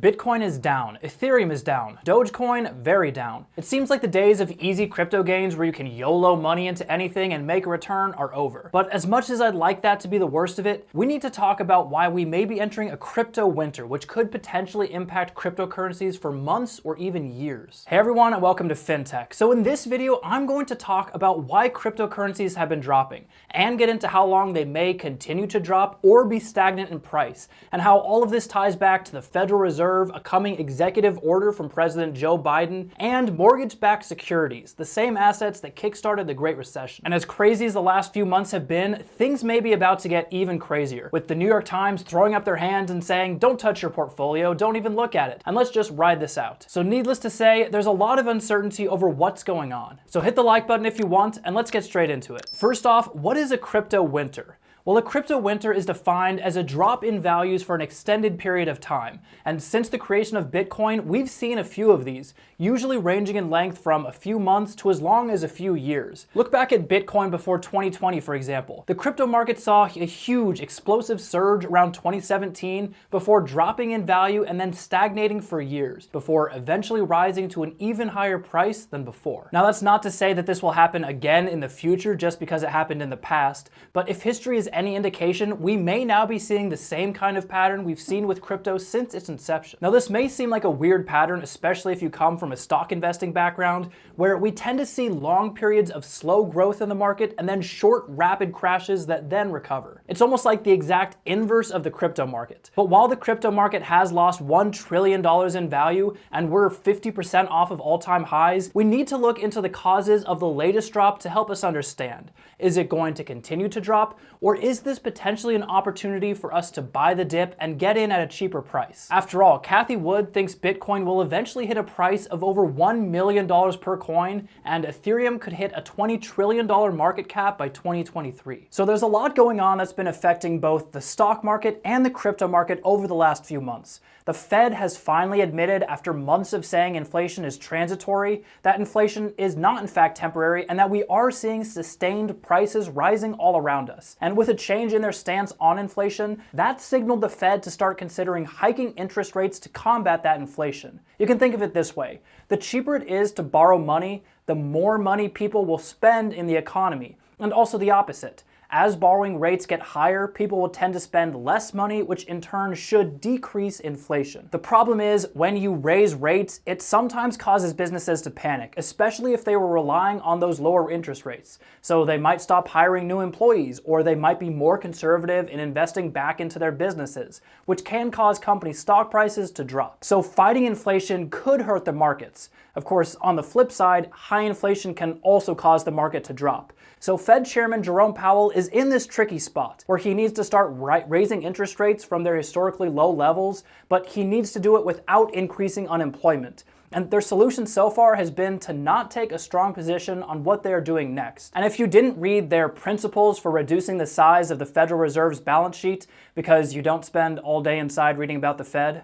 Bitcoin is down, Ethereum is down, Dogecoin very down. It seems like the days of easy crypto gains where you can YOLO money into anything and make a return are over. But as much as I'd like that to be the worst of it, we need to talk about why we may be entering a crypto winter, which could potentially impact cryptocurrencies for months or even years. Hey everyone, and welcome to FinTech. So in this video, I'm going to talk about why cryptocurrencies have been dropping, and get into how long they may continue to drop or be stagnant in price, and how all of this ties back to the Federal Reserve, a coming executive order from President Joe Biden, and mortgage-backed securities, the same assets that kickstarted the Great Recession. And as crazy as the last few months have been, things may be about to get even crazier, with the New York Times throwing up their hands and saying, don't touch your portfolio, don't even look at it, and let's just ride this out. So needless to say, there's a lot of uncertainty over what's going on. So hit the like button if you want, and let's get straight into it. First off, what is a crypto winter? Well, a crypto winter is defined as a drop in values for an extended period of time. And since the creation of Bitcoin, we've seen a few of these, usually ranging in length from a few months to as long as a few years. Look back at Bitcoin before 2020, for example. The crypto market saw a huge explosive surge around 2017 before dropping in value and then stagnating for years, before eventually rising to an even higher price than before. Now, that's not to say that this will happen again in the future just because it happened in the past, but if history is any indication, we may now be seeing the same kind of pattern we've seen with crypto since its inception. Now, this may seem like a weird pattern, especially if you come from a stock investing background, where we tend to see long periods of slow growth in the market and then short, rapid crashes that then recover. It's almost like the exact inverse of the crypto market. But while the crypto market has lost $1 trillion in value and we're 50% off of all-time highs, we need to look into the causes of the latest drop to help us understand. Is it going to continue to drop, or is this potentially an opportunity for us to buy the dip and get in at a cheaper price? After all, Cathie Wood thinks Bitcoin will eventually hit a price of over $1 million per coin, and Ethereum could hit a $20 trillion market cap by 2023. So there's a lot going on that's been affecting both the stock market and the crypto market over the last few months. The Fed has finally admitted, after months of saying inflation is transitory, that inflation is not in fact temporary and that we are seeing sustained prices rising all around us. And with a change in their stance on inflation, that signaled the Fed to start considering hiking interest rates to combat that inflation. You can think of it this way: the cheaper it is to borrow money, the more money people will spend in the economy, and also the opposite. As borrowing rates get higher, people will tend to spend less money, which in turn should decrease inflation. The problem is, when you raise rates, it sometimes causes businesses to panic, especially if they were relying on those lower interest rates. So they might stop hiring new employees, or they might be more conservative in investing back into their businesses, which can cause company stock prices to drop. So fighting inflation could hurt the markets. Of course, on the flip side, high inflation can also cause the market to drop. So Fed Chairman Jerome Powell is in this tricky spot where he needs to start raising interest rates from their historically low levels, but he needs to do it without increasing unemployment. And their solution so far has been to not take a strong position on what they are doing next. And if you didn't read their principles for reducing the size of the Federal Reserve's balance sheet because you don't spend all day inside reading about the Fed,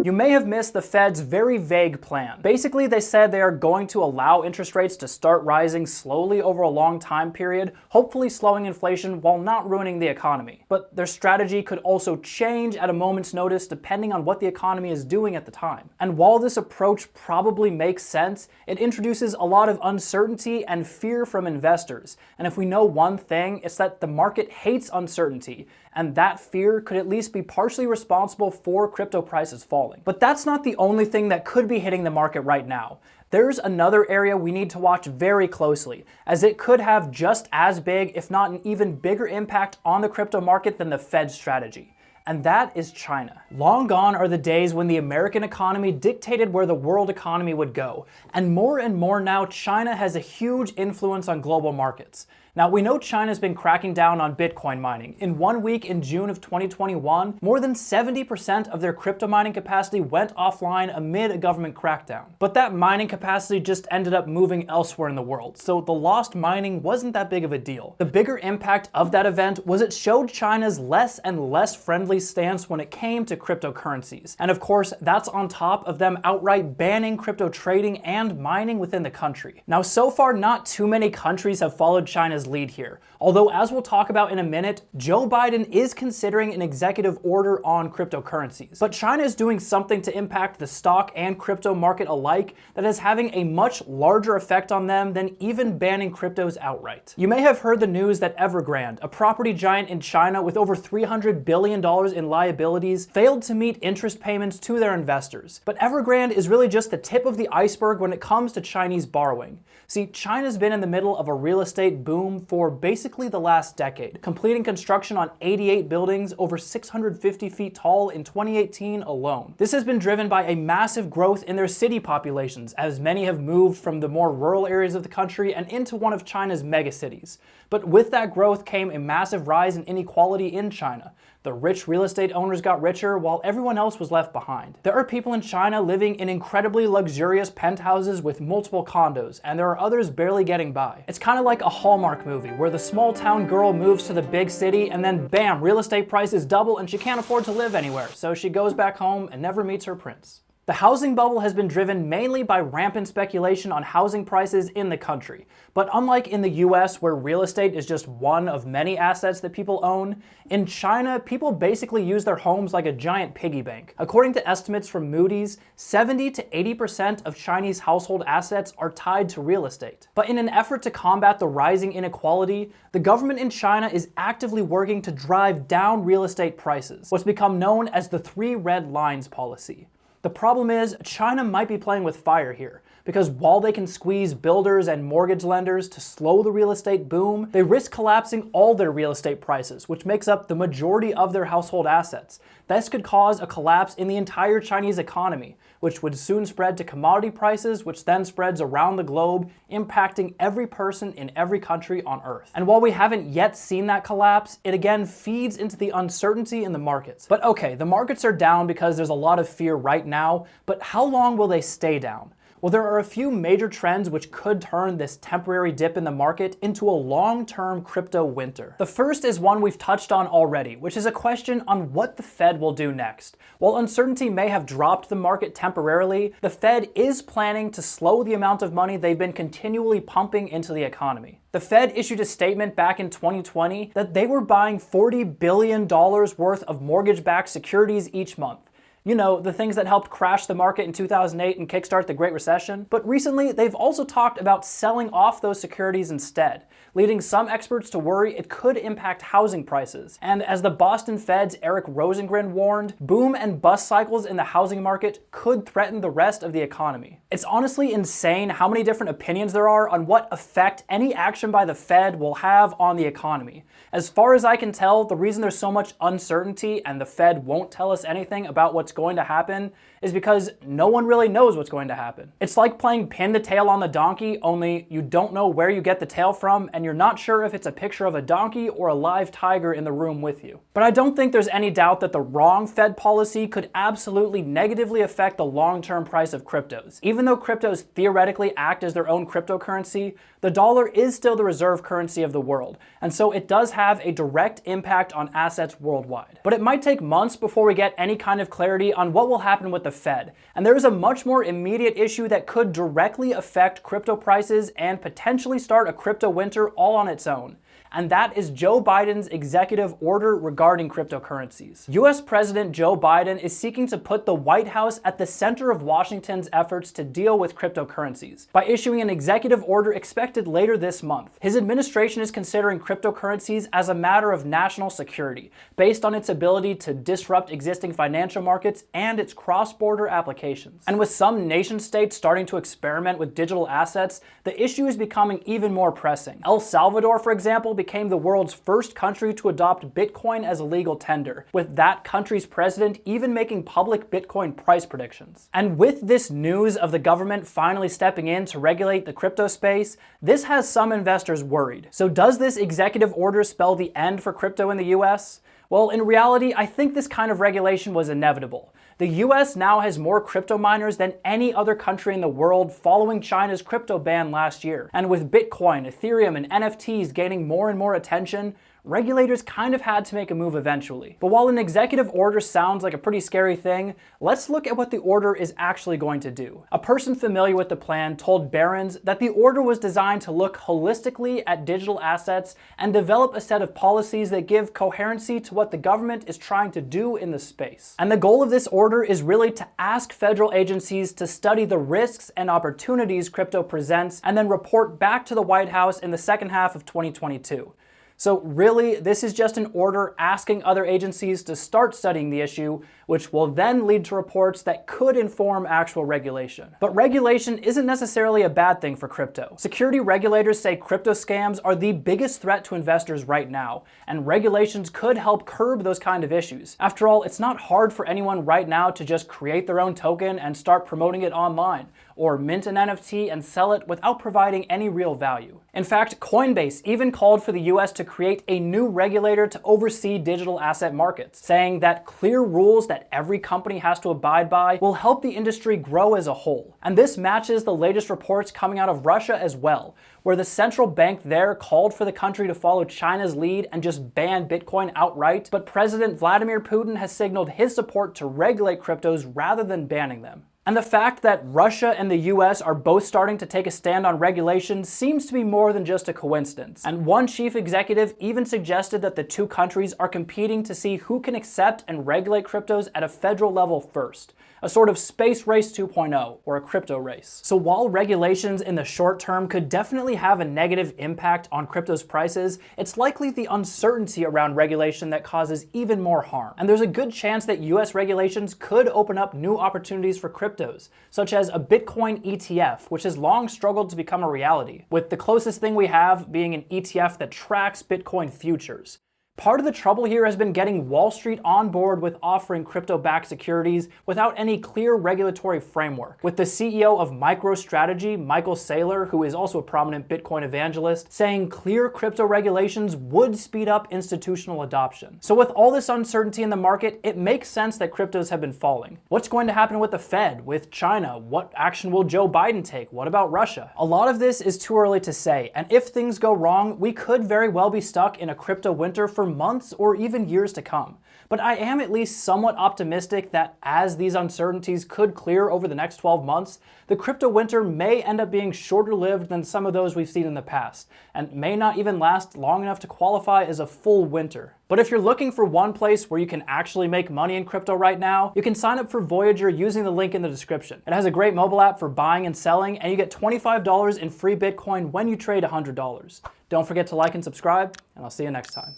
you may have missed the Fed's very vague plan. Basically, they said they are going to allow interest rates to start rising slowly over a long time period, hopefully slowing inflation while not ruining the economy. But their strategy could also change at a moment's notice depending on what the economy is doing at the time. And while this approach probably makes sense, it introduces a lot of uncertainty and fear from investors. And if we know one thing, it's that the market hates uncertainty, and that fear could at least be partially responsible for crypto prices falling. But that's not the only thing that could be hitting the market right now. There's another area we need to watch very closely, as it could have just as big, if not an even bigger impact on the crypto market than the Fed's strategy. And that is China. Long gone are the days when the American economy dictated where the world economy would go, and more now China has a huge influence on global markets. Now, we know China's been cracking down on Bitcoin mining. In 1 week in June of 2021, more than 70% of their crypto mining capacity went offline amid a government crackdown. But that mining capacity just ended up moving elsewhere in the world, so the lost mining wasn't that big of a deal. The bigger impact of that event was it showed China's less and less friendly stance when it came to cryptocurrencies. And of course, that's on top of them outright banning crypto trading and mining within the country. Now, so far, not too many countries have followed China's China's lead here. Although, as we'll talk about in a minute, Joe Biden is considering an executive order on cryptocurrencies. But China is doing something to impact the stock and crypto market alike that is having a much larger effect on them than even banning cryptos outright. You may have heard the news that Evergrande, a property giant in China with over $300 billion in liabilities, failed to meet interest payments to their investors. But Evergrande is really just the tip of the iceberg when it comes to Chinese borrowing. See, China's been in the middle of a real estate boom for basically the last decade, completing construction on 88 buildings over 650 feet tall in 2018 alone. This has been driven by a massive growth in their city populations, as many have moved from the more rural areas of the country and into one of China's megacities. But with that growth came a massive rise in inequality in China. The rich real estate owners got richer while everyone else was left behind. There are people in China living in incredibly luxurious penthouses with multiple condos, and there are others barely getting by. It's kind of like a Hallmark movie where the small town girl moves to the big city and then bam, real estate prices double and she can't afford to live anywhere, so she goes back home and never meets her prince. The housing bubble has been driven mainly by rampant speculation on housing prices in the country. But unlike in the US, where real estate is just one of many assets that people own, in China, people basically use their homes like a giant piggy bank. According to estimates from Moody's, 70 to 80% of Chinese household assets are tied to real estate. But in an effort to combat the rising inequality, the government in China is actively working to drive down real estate prices, what's become known as the 3 red lines policy. The problem is, China might be playing with fire here, because while they can squeeze builders and mortgage lenders to slow the real estate boom, they risk collapsing all their real estate prices, which makes up the majority of their household assets. This could cause a collapse in the entire Chinese economy, which would soon spread to commodity prices, which then spreads around the globe, impacting every person in every country on Earth. And while we haven't yet seen that collapse, it again feeds into the uncertainty in the markets. But okay, the markets are down because there's a lot of fear right now, but how long will they stay down? Well, there are a few major trends which could turn this temporary dip in the market into a long-term crypto winter. The first is one we've touched on already, which is a question on what the Fed will do next. While uncertainty may have dropped the market temporarily, the Fed is planning to slow the amount of money they've been continually pumping into the economy. The Fed issued a statement back in 2020 that they were buying $40 billion worth of mortgage-backed securities each month. You know, the things that helped crash the market in 2008 and kickstart the Great Recession. But recently, they've also talked about selling off those securities instead, leading some experts to worry it could impact housing prices. And as the Boston Fed's Eric Rosengren warned, boom and bust cycles in the housing market could threaten the rest of the economy. It's honestly insane how many different opinions there are on what effect any action by the Fed will have on the economy. As far as I can tell, the reason there's so much uncertainty and the Fed won't tell us anything about what's going to happen is because no one really knows what's going to happen. It's like playing pin the tail on the donkey, only you don't know where you get the tail from and you're not sure if it's a picture of a donkey or a live tiger in the room with you. But I don't think there's any doubt that the wrong Fed policy could absolutely negatively affect the long-term price of cryptos. Even though cryptos theoretically act as their own cryptocurrency, the dollar is still the reserve currency of the world, and so it does have a direct impact on assets worldwide. But it might take months before we get any kind of clarity on what will happen with the Fed, and there is a much more immediate issue that could directly affect crypto prices and potentially start a crypto winter all on its own. And that is Joe Biden's executive order regarding cryptocurrencies. US President Joe Biden is seeking to put the White House at the center of Washington's efforts to deal with cryptocurrencies by issuing an executive order expected later this month. His administration is considering cryptocurrencies as a matter of national security, based on its ability to disrupt existing financial markets and its cross-border applications. And with some nation-states starting to experiment with digital assets, the issue is becoming even more pressing. El Salvador, for example, became the world's first country to adopt Bitcoin as a legal tender, with that country's president even making public Bitcoin price predictions. And with this news of the government finally stepping in to regulate the crypto space, this has some investors worried. So does this executive order spell the end for crypto in the US? Well, in reality, I think this kind of regulation was inevitable. The US now has more crypto miners than any other country in the world following China's crypto ban last year. And with Bitcoin, Ethereum, and NFTs gaining more and more attention, regulators kind of had to make a move eventually. But while an executive order sounds like a pretty scary thing, let's look at what the order is actually going to do. A person familiar with the plan told Barron's that the order was designed to look holistically at digital assets and develop a set of policies that give coherency to what the government is trying to do in the space. And the goal of this order is really to ask federal agencies to study the risks and opportunities crypto presents and then report back to the White House in the second half of 2022. So really, this is just an order asking other agencies to start studying the issue, which will then lead to reports that could inform actual regulation. But regulation isn't necessarily a bad thing for crypto. Security regulators say crypto scams are the biggest threat to investors right now, and regulations could help curb those kind of issues. After all, it's not hard for anyone right now to just create their own token and start promoting it online, or mint an NFT and sell it without providing any real value. In fact, Coinbase even called for the US to create a new regulator to oversee digital asset markets, saying that clear rules that every company has to abide by will help the industry grow as a whole. And this matches the latest reports coming out of Russia as well, where the central bank there called for the country to follow China's lead and just ban Bitcoin outright, but President Vladimir Putin has signaled his support to regulate cryptos rather than banning them. And the fact that Russia and the US are both starting to take a stand on regulation seems to be more than just a coincidence. And one chief executive even suggested that the two countries are competing to see who can accept and regulate cryptos at a federal level first. A sort of space race 2.0, or a crypto race. So while regulations in the short term could definitely have a negative impact on crypto's prices, it's likely the uncertainty around regulation that causes even more harm. And there's a good chance that US regulations could open up new opportunities for cryptos, such as a Bitcoin ETF, which has long struggled to become a reality, with the closest thing we have being an ETF that tracks Bitcoin futures. Part of the trouble here has been getting Wall Street on board with offering crypto-backed securities without any clear regulatory framework. With the CEO of MicroStrategy, Michael Saylor, who is also a prominent Bitcoin evangelist, saying clear crypto regulations would speed up institutional adoption. So with all this uncertainty in the market, it makes sense that cryptos have been falling. What's going to happen with the Fed, with China? What action will Joe Biden take? What about Russia? A lot of this is too early to say, and if things go wrong, we could very well be stuck in a crypto winter for months or even years to come. But I am at least somewhat optimistic that as these uncertainties could clear over the next 12 months, the crypto winter may end up being shorter lived than some of those we've seen in the past, and may not even last long enough to qualify as a full winter. But if you're looking for one place where you can actually make money in crypto right now, you can sign up for Voyager using the link in the description. It has a great mobile app for buying and selling, and you get $25 in free Bitcoin when you trade $100. Don't forget to like and subscribe, and I'll see you next time.